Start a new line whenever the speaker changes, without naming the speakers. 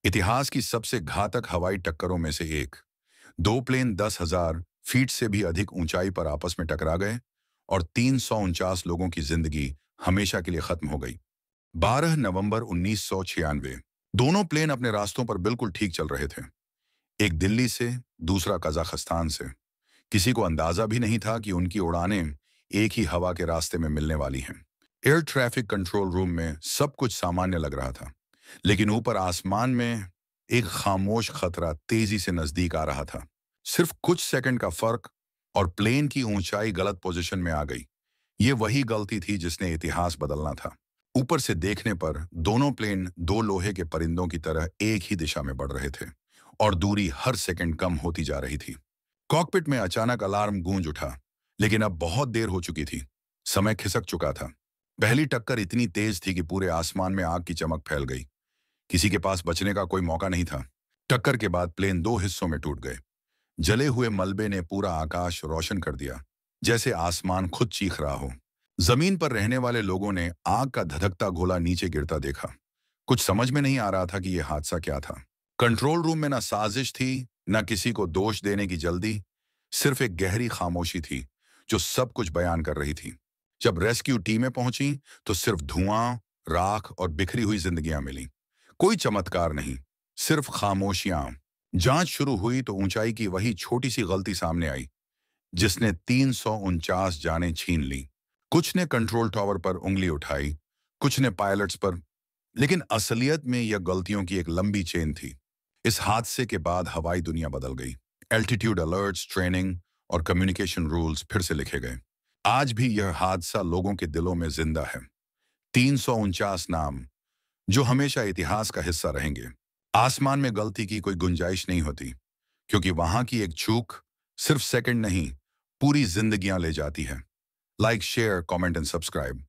इतिहास की सबसे घातक हवाई टक्करों में से एक। दो प्लेन 10,000 फीट से भी अधिक ऊंचाई पर आपस में टकरा गए और 349 लोगों की जिंदगी हमेशा के लिए खत्म हो गई। 12 नवंबर 1996। दोनों प्लेन अपने रास्तों पर बिल्कुल ठीक चल रहे थे। एक दिल्ली से, दूसरा कजाकिस्तान से। किसी को अंदाजा भी नहीं था कि उनकी उड़ानें एक ही हवा के रास्ते में मिलने वाली हैं। एयर ट्रैफिक कंट्रोल रूम में सब कुछ सामान्य लग रहा था, लेकिन ऊपर आसमान में एक खामोश खतरा तेजी से नजदीक आ रहा था। सिर्फ कुछ सेकंड का फर्क और प्लेन की ऊंचाई गलत पोजीशन में आ गई। ये वही गलती थी जिसने इतिहास बदलना था। ऊपर से देखने पर दोनों प्लेन दो लोहे के परिंदों की तरह एक ही दिशा में बढ़ रहे थे और दूरी हर सेकंड कम होती जा रही थी। कॉकपिट में अचानक अलार्म गूंज उठा, लेकिन अब बहुत देर हो चुकी थी। समय खिसक चुका था। पहली टक्कर इतनी तेज थी कि पूरे आसमान में आग की चमक फैल गई। किसी के पास बचने का कोई मौका नहीं था। टक्कर के बाद प्लेन दो हिस्सों में टूट गए। जले हुए मलबे ने पूरा आकाश रोशन कर दिया, जैसे आसमान खुद चीख रहा हो। जमीन पर रहने वाले लोगों ने आग का धधकता गोला नीचे गिरता देखा। कुछ समझ में नहीं आ रहा था कि यह हादसा क्या था। कंट्रोल रूम में ना साजिश थी, ना किसी को दोष देने की जल्दी। सिर्फ एक गहरी खामोशी थी जो सब कुछ बयान कर रही थी। जब रेस्क्यू टीमें पहुंची तो सिर्फ धुआं, राख और बिखरी हुई जिंदगियां मिली। कोई चमत्कार नहीं, सिर्फ खामोशियां। जांच शुरू हुई तो ऊंचाई की वही छोटी सी गलती सामने आई, जिसने 349 जानें छीन ली। कुछ ने कंट्रोल टावर पर उंगली उठाई, कुछ ने पायलट्स पर, लेकिन असलियत में यह गलतियों की एक लंबी चेन थी। इस हादसे के बाद हवाई दुनिया बदल गई। एल्टीट्यूड अलर्ट्स, ट्रेनिंग और कम्युनिकेशन रूल्स फिर से लिखे गए। आज भी यह हादसा लोगों के दिलों में जिंदा है। 349 नाम जो हमेशा इतिहास का हिस्सा रहेंगे। आसमान में गलती की कोई गुंजाइश नहीं होती, क्योंकि वहां की एक चूक सिर्फ सेकंड नहीं, पूरी जिंदगियां ले जाती है। Like, share, comment and subscribe.